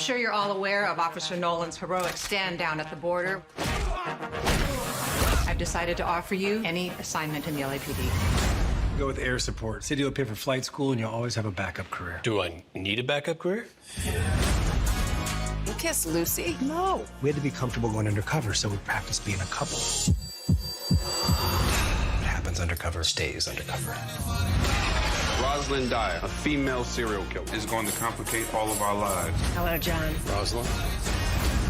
sure you're all aware of Officer Nolan's heroic stand down at the border. I've decided to offer you any assignment in the LAPD. Go with air support. City will pay for flight school, and you'll always have a backup career. Do I need a backup career? You kiss Lucy? No. We had to be comfortable going undercover, so we practiced being a couple. What happens undercover stays undercover. Rosalind Dyer, a female serial killer, is going to complicate all of our lives. Hello, John. Rosalind?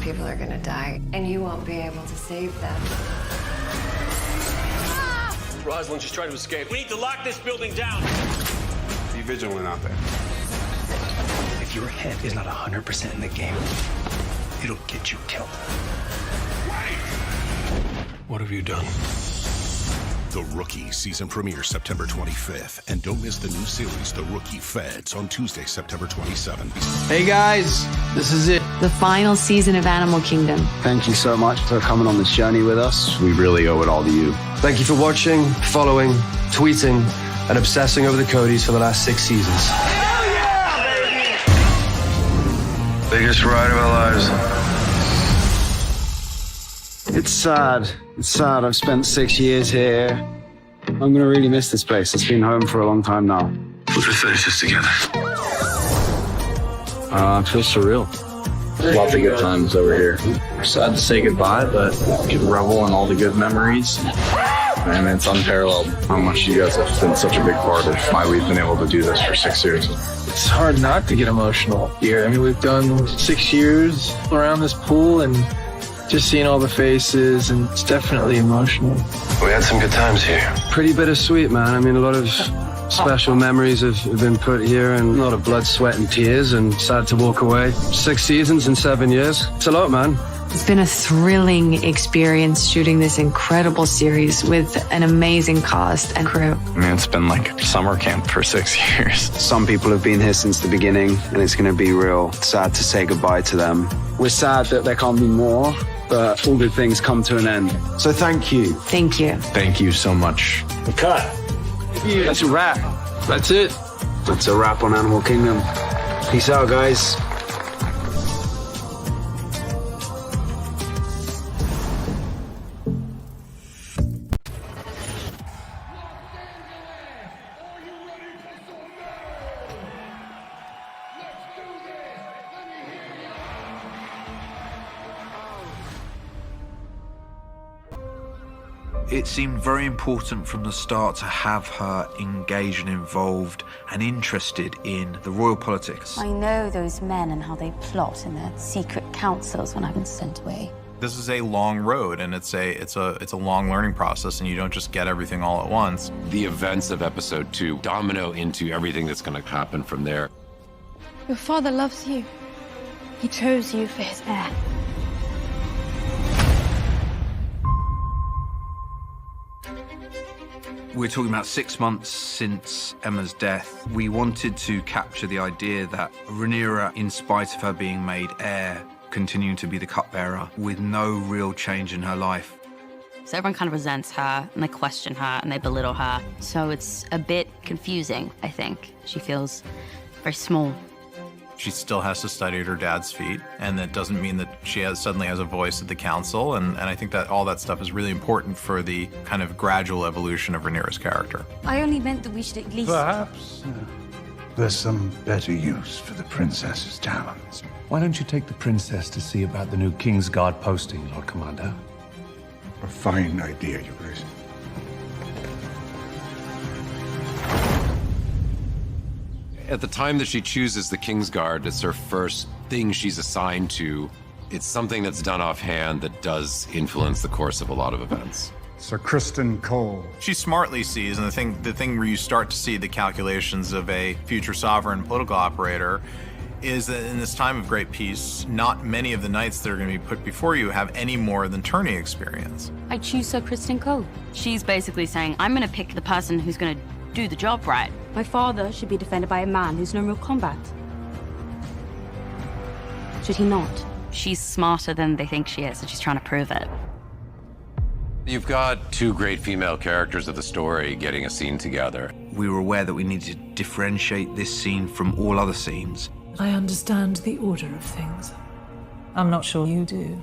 People are gonna die, and you won't be able to save them. Rosalind, she's trying to escape. We need to lock this building down. Be vigilant out there. If your head is not 100% in the game, it'll get you killed. What have you done? The Rookie season premiere September 25th. And don't miss the new series, The Rookie Feds, on Tuesday, September 27th. Hey guys, this is it. The final season of Animal Kingdom. Thank you so much for coming on this journey with us. We really owe it all to you. Thank you for watching, following, tweeting, and obsessing over the Codys for the last 6 seasons. Hell yeah, baby! Biggest ride of our lives. It's sad. It's sad. I've spent 6 years here. I'm gonna really miss this place. It's been home for a long time now. We'll just finish this together. It feels surreal. Lots of good times over here. Sad to say goodbye, but we can revel in all the good memories. And it's unparalleled how much you guys have been such a big part of why we've been able to do this for 6 years. It's hard not to get emotional here. I mean, we've done 6 years around this pool and just seeing all the faces, and it's definitely emotional. We had some good times here. Pretty bittersweet, man. I mean, a lot of special memories have been put here, and a lot of blood, sweat, and tears, and sad to walk away. 6 seasons in 7 years. It's a lot, man. It's been a thrilling experience shooting this incredible series with an amazing cast and crew. I mean, it's been like summer camp for 6 years. Some people have been here since the beginning, and it's going to be real sad to say goodbye to them. We're sad that there can't be more, but all good things come to an end. So thank you. Thank you. Thank you so much. Cut. That's a wrap. That's it. That's a wrap on Animal Kingdom. Peace out, guys. It seemed very important from the start to have her engaged and involved and interested in the royal politics. I know those men and how they plot in their secret councils when I've been sent away. This is a long road, and it's a long learning process, and you don't just get everything all at once. The events of episode 2 domino into everything that's going to happen from there. Your father loves you. He chose you for his heir. We're talking about 6 months since Emma's death. We wanted to capture the idea that Rhaenyra, in spite of her being made heir, continuing to be the cupbearer with no real change in her life. So everyone kind of resents her, and they question her, and they belittle her. So it's a bit confusing, I think. She feels very small. She still has to study at her dad's feet, and that doesn't mean that she suddenly has a voice at the council, and I think that all that stuff is really important for the kind of gradual evolution of Rhaenyra's character. I only meant that we should at least... Perhaps there's some better use for the princess's talents. Why don't you take the princess to see about the new Kingsguard posting, Lord Commander? A fine idea, Your Grace. At the time that she chooses the Kingsguard, it's her first thing she's assigned to. It's something that's done offhand that does influence the course of a lot of events. Sir Criston Cole. She smartly sees, and the thing where you start to see the calculations of a future sovereign political operator is that in this time of great peace, not many of the knights that are going to be put before you have any more than tourney experience. I choose Sir Criston Cole. She's basically saying, I'm going to pick the person who's going to do the job right. My father should be defended by a man who's known real combat. Should he not? She's smarter than they think she is, and she's trying to prove it. You've got 2 great female characters of the story getting a scene together. We were aware that we needed to differentiate this scene from all other scenes. I understand the order of things. I'm not sure you do.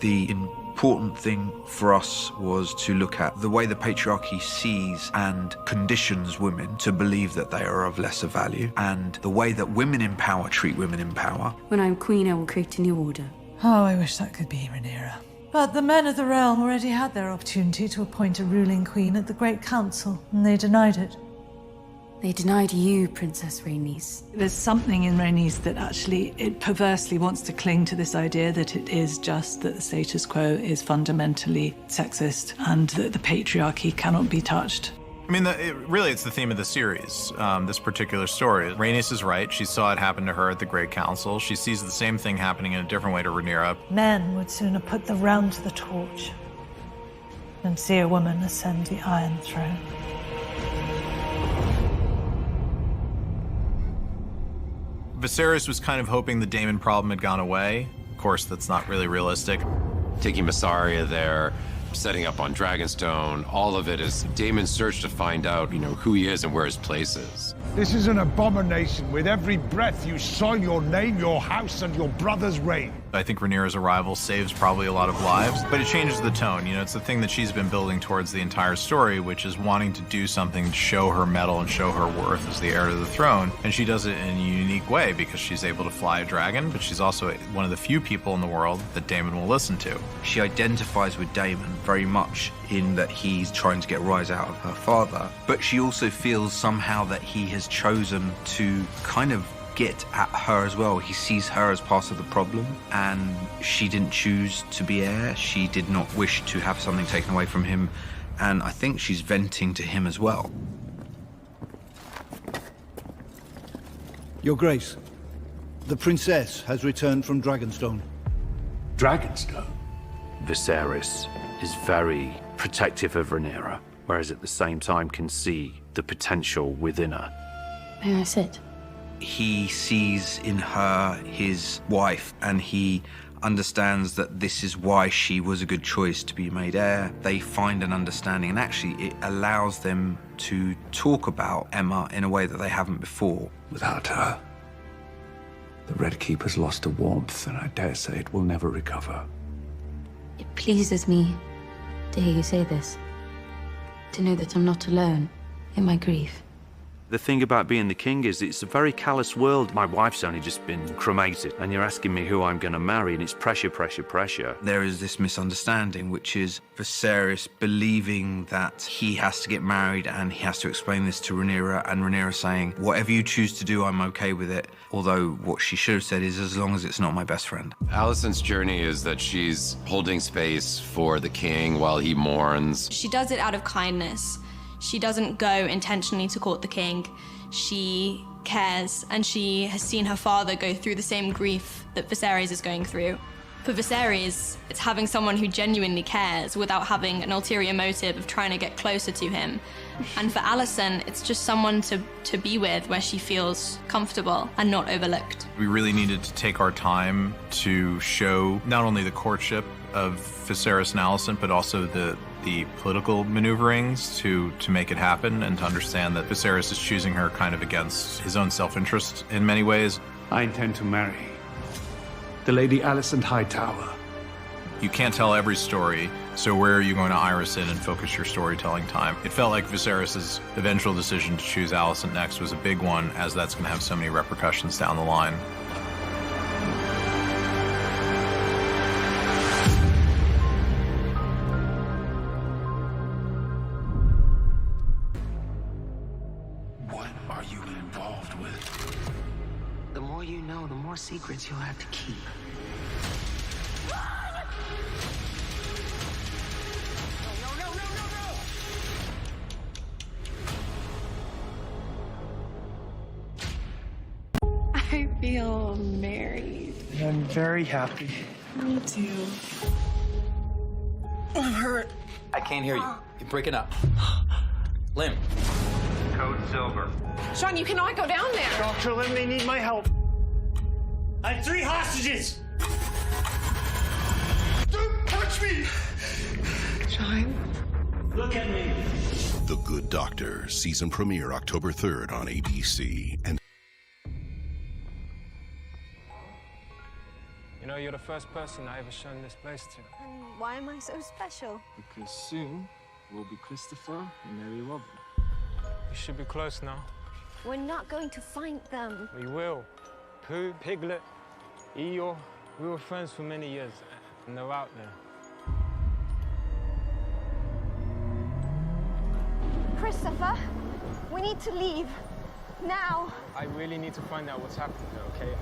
The important thing for us was to look at the way the patriarchy sees and conditions women to believe that they are of lesser value, and the way that women in power treat women in power. When I'm queen, I will create a new order. Oh, I wish that could be Rhaenyra. But the men of the realm already had their opportunity to appoint a ruling queen at the Great Council, and they denied it. They denied you, Princess Rhaenys. There's something in Rhaenys that actually, it perversely wants to cling to this idea that it is just that the status quo is fundamentally sexist and that the patriarchy cannot be touched. I mean, it's the theme of the series, this particular story. Rhaenys is right. She saw it happen to her at the Great Council. She sees the same thing happening in a different way to Rhaenyra. Men would sooner put the realm to the torch than see a woman ascend the Iron Throne. Viserys was kind of hoping the Daemon problem had gone away. Of course, that's not really realistic. Taking Massaria there, setting up on Dragonstone, all of it is Daemon's search to find out, who he is and where his place is. This is an abomination. With every breath you soil your name, your house, and your brother's reign. I think Rhaenyra's arrival saves probably a lot of lives, but it changes the tone. It's the thing that she's been building towards the entire story, which is wanting to do something to show her mettle and show her worth as the heir to the throne. And she does it in a unique way because she's able to fly a dragon, but she's also one of the few people in the world that Daemon will listen to. She identifies with Daemon very much in that he's trying to get rise out of her father, but she also feels somehow that he has chosen to kind of get at her as well. He sees her as part of the problem, and she didn't choose to be heir. She did not wish to have something taken away from him, and I think she's venting to him as well. Your Grace, the princess has returned from Dragonstone. Dragonstone? Viserys is very protective of Rhaenyra, whereas at the same time can see the potential within her. May I sit? He sees in her his wife, and he understands that this is why she was a good choice to be made heir. They find an understanding, and actually it allows them to talk about Aemma in a way that they haven't before. Without her, the Red Keeper's lost a warmth, and I dare say it will never recover. It pleases me to hear you say this. To know that I'm not alone in my grief. The thing about being the king is it's a very callous world. My wife's only just been cremated, and you're asking me who I'm going to marry, and it's pressure, pressure, pressure. There is this misunderstanding, which is Viserys believing that he has to get married and he has to explain this to Rhaenyra, and Rhaenyra saying, whatever you choose to do, I'm okay with it. Although what she should have said is, as long as it's not my best friend. Alicent's journey is that she's holding space for the king while he mourns. She does it out of kindness. She doesn't go intentionally to court the king. She cares, and she has seen her father go through the same grief that Viserys is going through. For Viserys, it's having someone who genuinely cares without having an ulterior motive of trying to get closer to him. And for Alicent, it's just someone to be with where she feels comfortable and not overlooked. We really needed to take our time to show not only the courtship of Viserys and Alicent, but also the political maneuverings to make it happen, and to understand that Viserys is choosing her kind of against his own self-interest in many ways. I intend to marry the Lady Alicent Hightower. You can't tell every story, so where are you going to iris in and focus your storytelling time? It felt like Viserys' eventual decision to choose Alicent next was a big one, as that's going to have so many repercussions down the line. What are you involved with? The more you know, the more secrets you'll have to keep. I feel married. And I'm very happy. Me too. I'm hurt. I can't hear you. You're breaking up. Lim. Code Silver. Sean, you cannot go down there. Dr. Lim, they need my help. I have 3 hostages! Don't touch me! Sean? Look at me. The Good Doctor, season premiere October 3rd on ABC. And know, you're the first person I ever shown this place to. And why am I so special? Because soon we'll be Christopher and Mary Robin. We should be close now. We're not going to find them. We will. Pooh, Piglet, Eeyore, we were friends for many years, and they're out there. Christopher, we need to leave. Now. I really need to find out what's happening there, okay?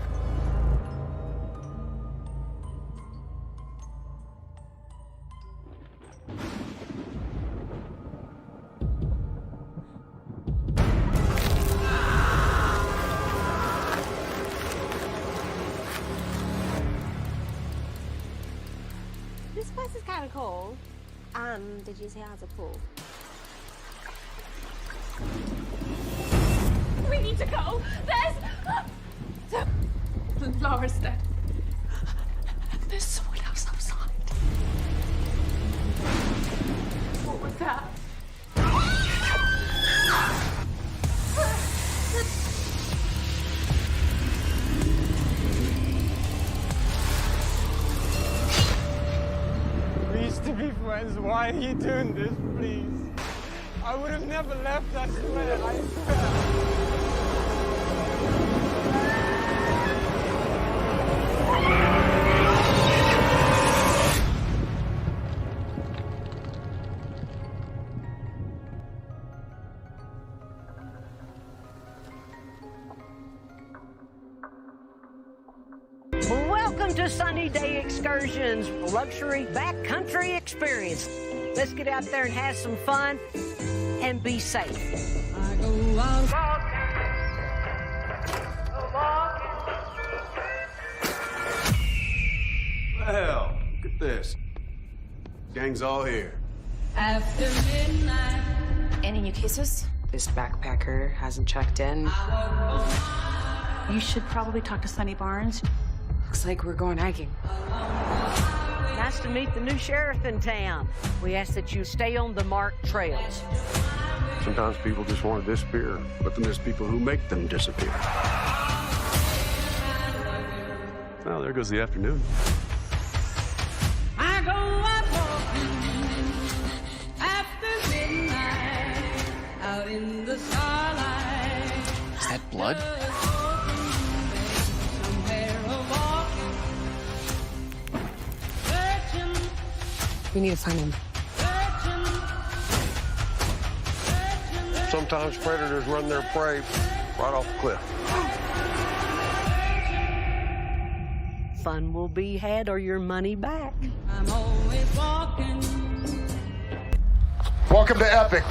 This place is kind of cool. Did you say it has a pool? We need to go. Laura's dead. There's someone else outside. What was that? We used to be friends. Why are you doing this, please? I would have never left, I swear. I swear. Welcome to Sunny Day Excursions, luxury backcountry experience. Let's get out there and have some fun and be safe. Well, look at this. Gang's all here. After midnight. Any new cases? This backpacker hasn't checked in. You should probably talk to Sonny Barnes. Looks like we're going hiking. Nice to meet the new sheriff in town. We ask that you stay on the marked trails. Sometimes people just want to disappear, but then there's people who make them disappear. Well, there goes the afternoon. I go out walking after midnight, out in the starlight. Is that blood? We need to find him. Sometimes predators run their prey right off the cliff. Fun will be had or your money back. I'm always walking. Welcome to Epic.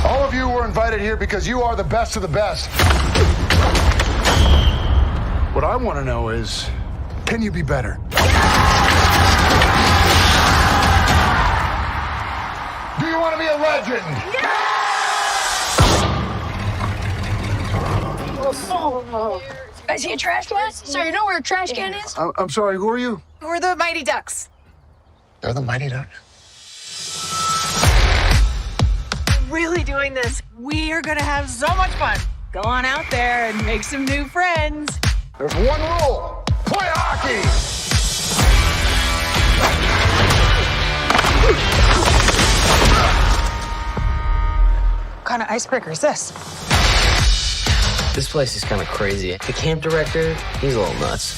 All of you were invited here because you are the best of the best. What I want to know is, can you be better? Do you want to be a legend? I see a trash can? Sir, you know where a trash can is? I'm sorry, who are you? We're the Mighty Ducks. They're the Mighty Ducks. Really doing this. We are gonna have so much fun. Go on out there and make some new friends. There's one rule. Play hockey! What kind of icebreaker is this? This place is kind of crazy. The camp director, he's a little nuts.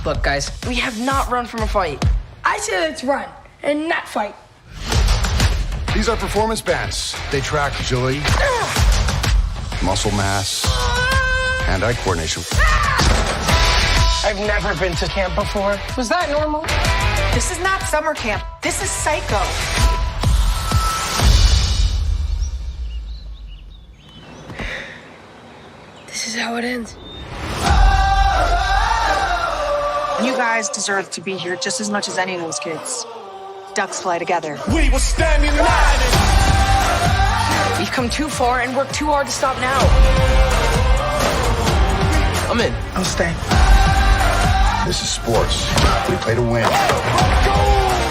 Look, guys, we have not run from a fight. I say let's run and not fight. These are performance bands. They track agility, muscle mass, hand-eye coordination. I've never been to camp before. Was that normal? This is not summer camp. This is Psycho. This is how it ends. You guys deserve to be here just as much as any of those kids. Ducks fly together. We will stand united. We've come too far and worked too hard to stop now. I'm in. I'll stay. This is sports. We play to win.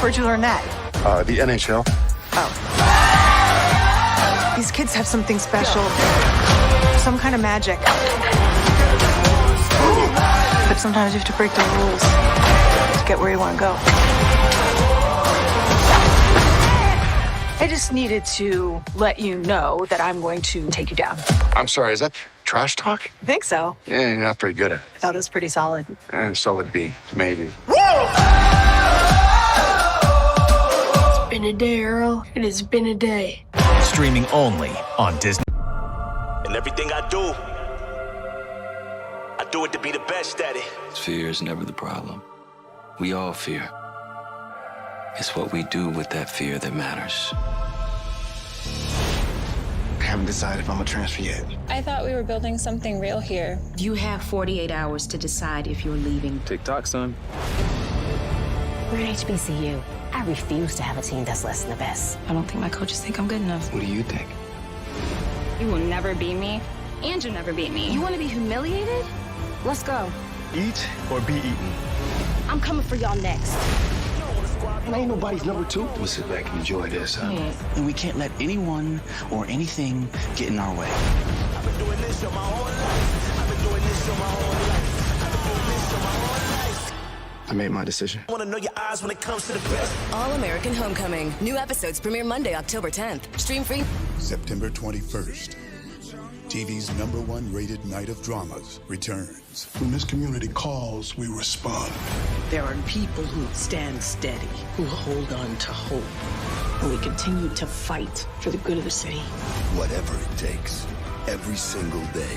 Where'd you learn that? The NHL. These kids have something special. Some kind of magic. But Sometimes you have to break the rules to get where you want to go. I just needed to let you know that I'm going to take you down. I'm sorry, is that trash talk? I think so. Yeah, you're not pretty good at it. I thought it was pretty solid. And solid B, maybe. It's been a day, Earl. It has been a day. Streaming only on Disney. And everything I do it to be the best at it. Fear is never the problem. We all fear. It's what we do with that fear that matters. I haven't decided if I'm gonna transfer yet. I thought we were building something real here. You have 48 hours to decide if you're leaving. TikTok, son. We're at HBCU. I refuse to have a team that's less than the best. I don't think my coaches think I'm good enough. What do you think? You will never beat me, and you'll never beat me. You want to be humiliated? Let's go. Eat or be eaten. I'm coming for y'all next. And ain't nobody's number two. We'll sit back and enjoy this, huh? And we can't let anyone or anything get in our way. I've been doing this your my whole life. I've been doing this your my whole life. I've been doing this your my whole life. I made my decision. I wanna know your eyes when it comes to the best. All American Homecoming. New episodes premiere Monday, October 10th. Stream free. September 21st. TV's #1 rated night of dramas returns. When this community calls, we respond. There are people who stand steady, who hold on to hope, and we continue to fight for the good of the city. Whatever it takes, every single day.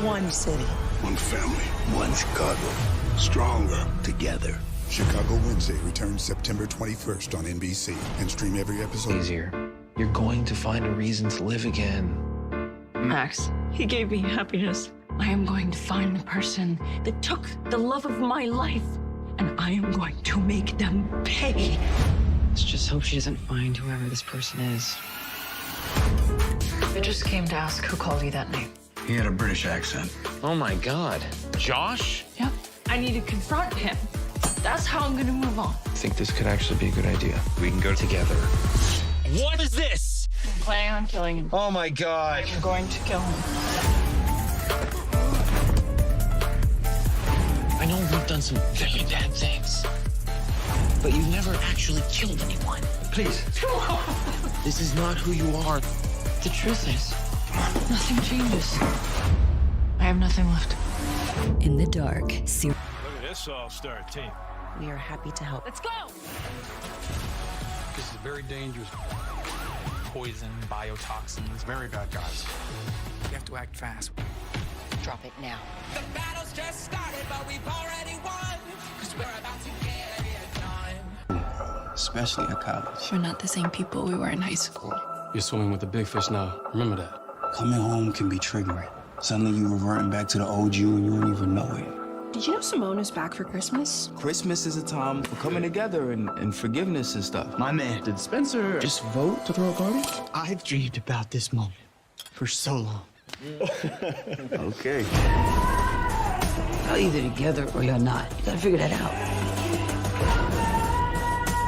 One city. One family. One Chicago. Stronger together. Chicago Wednesday returns September 21st on NBC and stream every episode. Easier. You're going to find a reason to live again. Max, he gave me happiness. I am going to find the person that took the love of my life, and I am going to make them pay. Let's just hope she doesn't find whoever this person is. I just came to ask who called you that name. He had a British accent. Oh my God. Josh? Yep. I need to confront him. That's how I'm gonna move on. I think this could actually be a good idea. We can go together. What is this? I'm planning on killing him. Oh my God. I'm going to kill him. I know we've done some very bad things, but you've never actually killed anyone. Please. This is not who you are. The truth is, Nothing changes. I have nothing left. In the dark. Look at this all-star team. We are happy to help. Let's go! This is very dangerous. Poison, biotoxins. Very bad guys. You have to act fast. Drop it now. The battle's just started, but we've already won. Cause we're about to get it done. Especially at college. We're not the same people we were in high school. You're swimming with the big fish now. Remember that. Coming home can be triggering. Suddenly you reverting back to the old you and you don't even know it. Did you know Simone is back for Christmas? Christmas is a time for coming together and forgiveness and stuff. My man, did Spencer just vote to throw a party? I've dreamed about this moment for so long. Okay. You're either together or you're not. You gotta figure that out.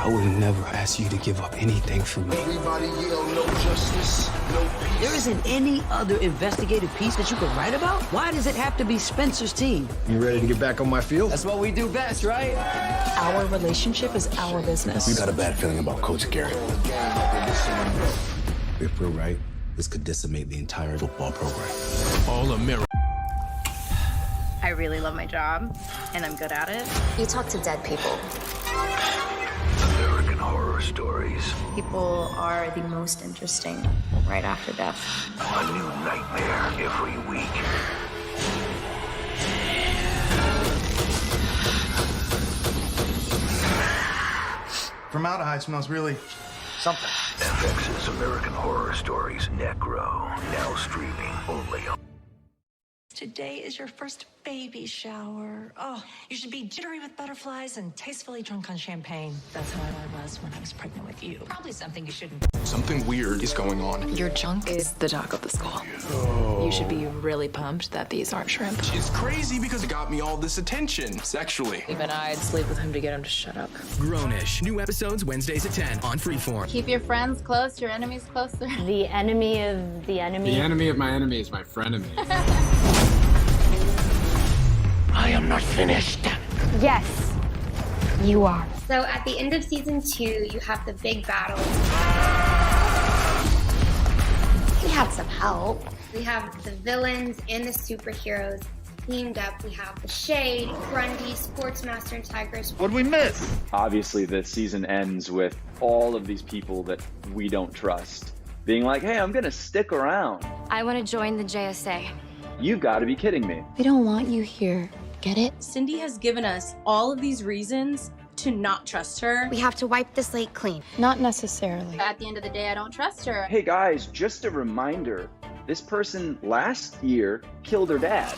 I would never ask you to give up anything for me. Everybody yell no justice, no peace. There isn't any other investigative piece that you could write about? Why does it have to be Spencer's team? You ready to get back on my field? That's what we do best, right? Our relationship is our business. You got a bad feeling about Coach Garrett. If we're right, this could decimate the entire football program. All American. I really love my job, and I'm good at it. You talk to dead people. American Horror Stories. People are the most interesting right after death. A new nightmare every week. Formaldehyde smells really something. FX's American Horror Stories Necro. Now streaming only on. Today is your first baby shower. Oh, you should be jittery with butterflies and tastefully drunk on champagne. That's how I was when I was pregnant with you. Probably something you shouldn't. Something weird is going on. Your junk is the talk of the school. Oh. You should be really pumped that these aren't shrimp. She's crazy because it got me all this attention sexually. Even I'd sleep with him to get him to shut up. Grownish. New episodes Wednesdays at 10 on Freeform. Keep your friends close, your enemies closer. The enemy of the enemy. The enemy of my enemy is my frenemy. I am not finished. Yes, you are. So at the end of season 2, you have the big battle. We had some help. We have the villains and the superheroes teamed up. We have the Shade, Grundy, Sportsmaster, and Tigress. What'd we miss? Obviously, the season ends with all of these people that we don't trust being like, hey, I'm gonna stick around. I want to join the JSA. You gotta be kidding me. We don't want you here. Get it? Cindy has given us all of these reasons to not trust her. We have to wipe the slate clean. Not necessarily. At the end of the day, I don't trust her. Hey guys, just a reminder, this person last year killed her dad.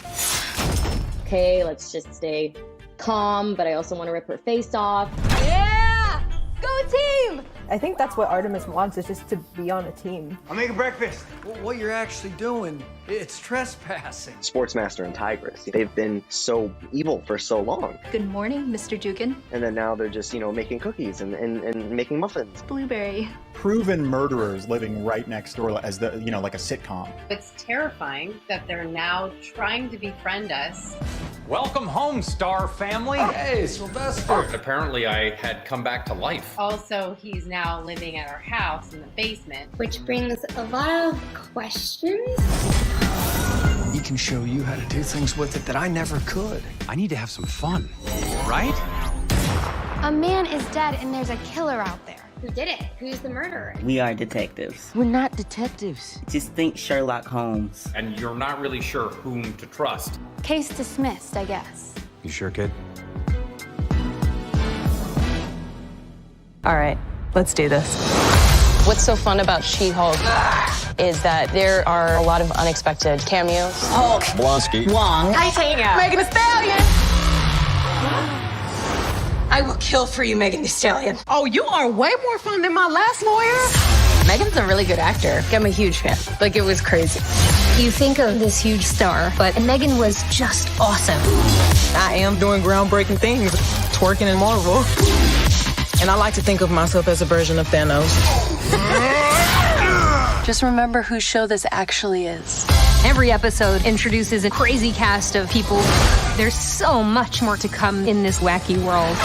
Okay, let's just stay calm, but I also want to rip her face off. Yeah! Go team! I think that's what Artemis wants, is just to be on a team. I'm making breakfast. Well, what you're actually doing, it's trespassing. Sportsmaster and Tigress, they've been so evil for so long. Good morning, Mr. Dugan. And then now they're just, making cookies and making muffins. Blueberry. Proven murderers living right next door as like a sitcom. It's terrifying that they're now trying to befriend us. Welcome home, Star family. Hey, Sylvester. Apparently I had come back to life. Also, he's now living at our house in the basement. Which brings a lot of questions. He can show you how to do things with it that I never could. I need to have some fun, right? A man is dead and there's a killer out there. Who did it? Who's the murderer? We are detectives. We're not detectives. Just think Sherlock Holmes. And you're not really sure whom to trust. Case dismissed, I guess. You sure, kid? All right, let's do this. What's so fun about She-Hulk is that there are a lot of unexpected cameos. Hulk. Blonsky. Wong. Titania. Megan Thee Stallion. I will kill for you, Megan Thee Stallion. Oh, you are way more fun than my last lawyer. Megan's a really good actor. I'm a huge fan. Like, it was crazy. You think of this huge star, but Megan was just awesome. I am doing groundbreaking things, twerking in Marvel. And I like to think of myself as a version of Thanos. Just remember whose show this actually is. Every episode introduces a crazy cast of people. There's so much more to come in this wacky world.